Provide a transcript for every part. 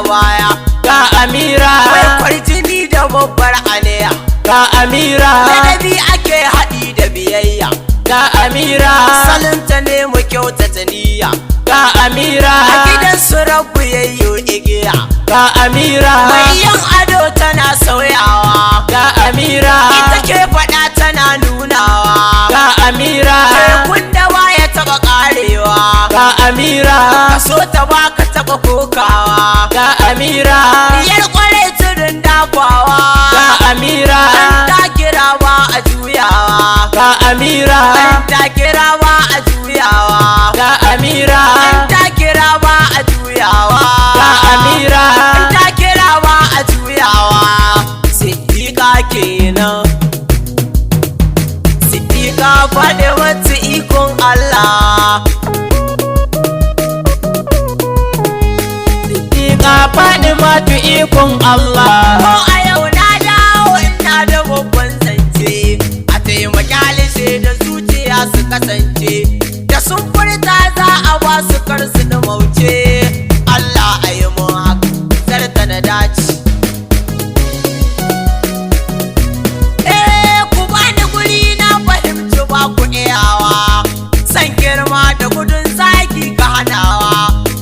baya. ga Amira, Mai kwarjini da babbar aniya, ga Amira, ladabi ake haɗi da biyayya. ga Amira, Salinta ne mu kyautata niyya. ga Amira, A gidan su rabu yayyo igiya. ga Amira, Mai yan ado tana sauyawa. ga Amira, Ita ke faɗa tana nunawa. ga Amira, Tekun da ya taɓa ƙarewa. ga Amira, Kaso ta baka taɓa kokawa. ga Amira, Diyar ƙwarai tudun dafawa. ga Amira, Ta kira ba a juyawa. ga Amira, Ta kira ba a juyawa. ga Amira, Ta kira ba a juyawa. ga Amira, Ta kira ba a juyawa. Siddiƙa kenan. Siddiƙa faɗi wata ikon Allah. Siddiƙa Fatimatu ikon Allah. Ko a yau na dawo ina da babban zance. A taimaki halishe da zuciya su kasance. Da sun furta za a ba su kar su mauce. Allah a yi mun haka, zarta na dace. Ku bani guri na fahimci ba ku iyawa. San girma da gudun zaki ka hanawa.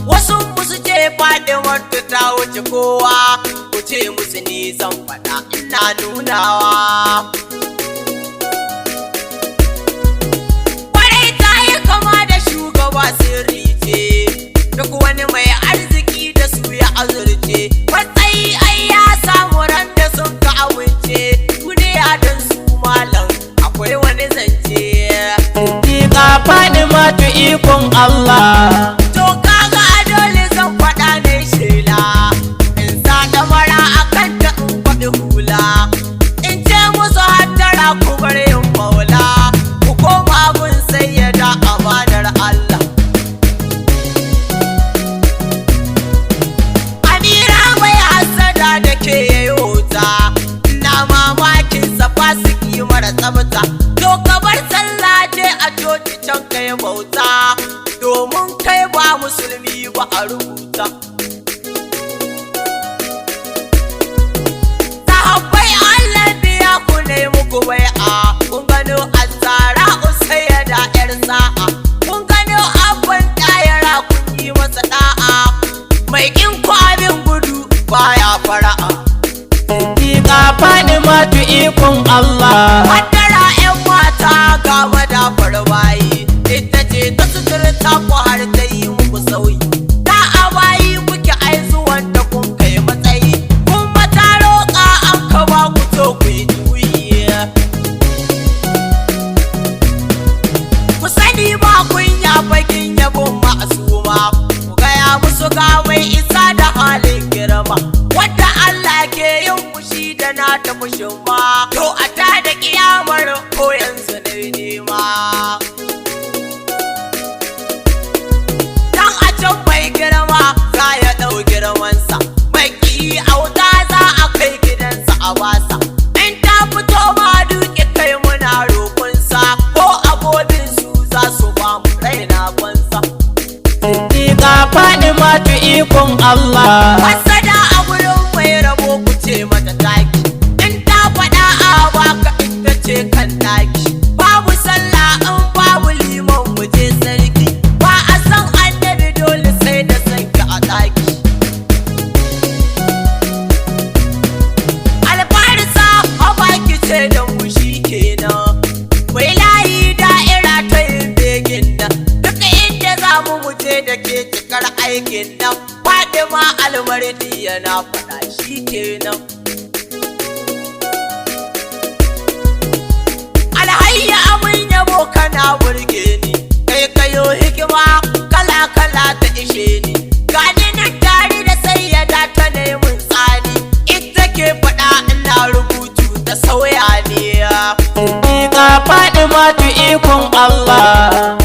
Wasu musu ce Fatimatu ta wuce kowa. Ku ce musu ni zan faɗa ina nunawa. Kwarai ta yi kama da shugaba sirri ce. Duk wani mai arziki da su ya azurce. Matsayi ai ya samu ran da sun ka amince. Duniya don su malam akwai wani zance. Siddiƙa Fatimatu ikon Allah. To kaga a dole zan faɗa ne shela. In sa ɗamara a kan ta in faɗi hula. In ce musu hattara ku bar yin maula. Ku koma gun sayyada amanar Allah. Amira mai hassada da ke yayo ta. Na mamakin sa fasiki mara tsafta. To kabar sallah ce a coci can kai bauta. Domin kai ba musulmi ba a rubuta. Sahabbai Allah biya ku ne muku bai'a. Kun gano azara usayya da yar sa'a. Kun gano abban ɗayara kun yi masa da'a. Mai kin abin gudu baya fara'a. Siddiƙa Fatimatu ikon Allah. Haddara 'yan mata ga madafar bayi. Ita ce ta suturta ku har ta yi muku sauyi. Ta a bayi kuke aizuwan da kun kai matsayi. Kun mata roƙa an ka ba ku to ku yi juyi. Ku sani ba kun ya bakin yabon ma'asuma. Ku gaya musu ga mai isa da halin girma. Wadda Allah ke yin fushi da na ta fushin ma. To a ta da kiyamar ko yanzu ne nema. Dan a can mai girma za ya ɗau girmansa. Mai ƙi auta za a kai gidansa a basa. In ta fito ma duki kai muna roƙonsa. Ko abobin su za su ba mu raina kwansa. Siddiƙa Fatimatu ikon Allah. Hasada a gurin mai rabo ku ce mata taki. In ta faɗa a baka ita ce kan taki. Babu sallah in babu liman mu je sarki. Ba a san annabi dole sai da sanki a ɗaki. Alfarisa a baki ce da mu shi kenan. Mai layi da'ira ta yin begin nan. Duka inda za mu muje da ke cikar aikin nan. Fatima almardi yana faɗa shi kenan. Alhayya amin yabo kana burge ni. Kai kayo hikima kala kala ta ishe ni. Gani nan tare da sayyada ta neman tsani. Ita ke faɗa ina rubutu ta sauya ne. Siddiƙa Fatimatu ikon Allah.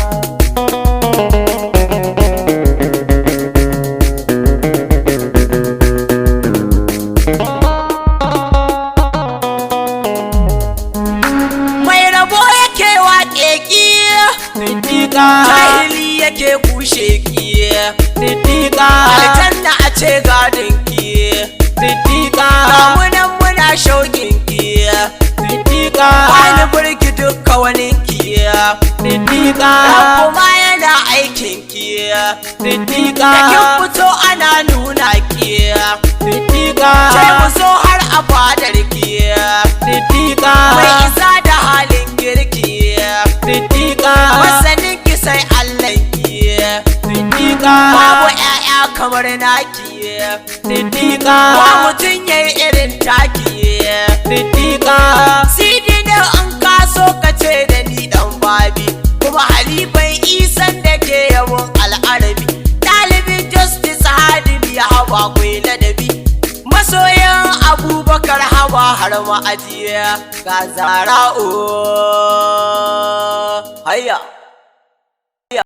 Mai rabo yake waƙe ƙi. Siddiƙa Jahili yake ku kushe ki siddiqa aljanna a ce gadin ki siddiqa kamunan muna shauƙin ki siddiqa wani burki dukka wani ki siddiqa kuma yana aikin ki siddiqa da kin fito ana nuna ki siddiqa sai mu so har a fadar ki siddiqa mai isa da halin girki siddiqa masanin ki sai Allah ki siddiqa babu ƴaƴa kamar naki siddiqa ba mutum yayi irin taki siddiqa siddin in ka so ka ce da ni dan babi kuma halifan isan da ke yawon al'arabi ɗalibin justice hadimi hawa kwai ladabi masoyan abubakar hawa har ma'ajiya ga zara'o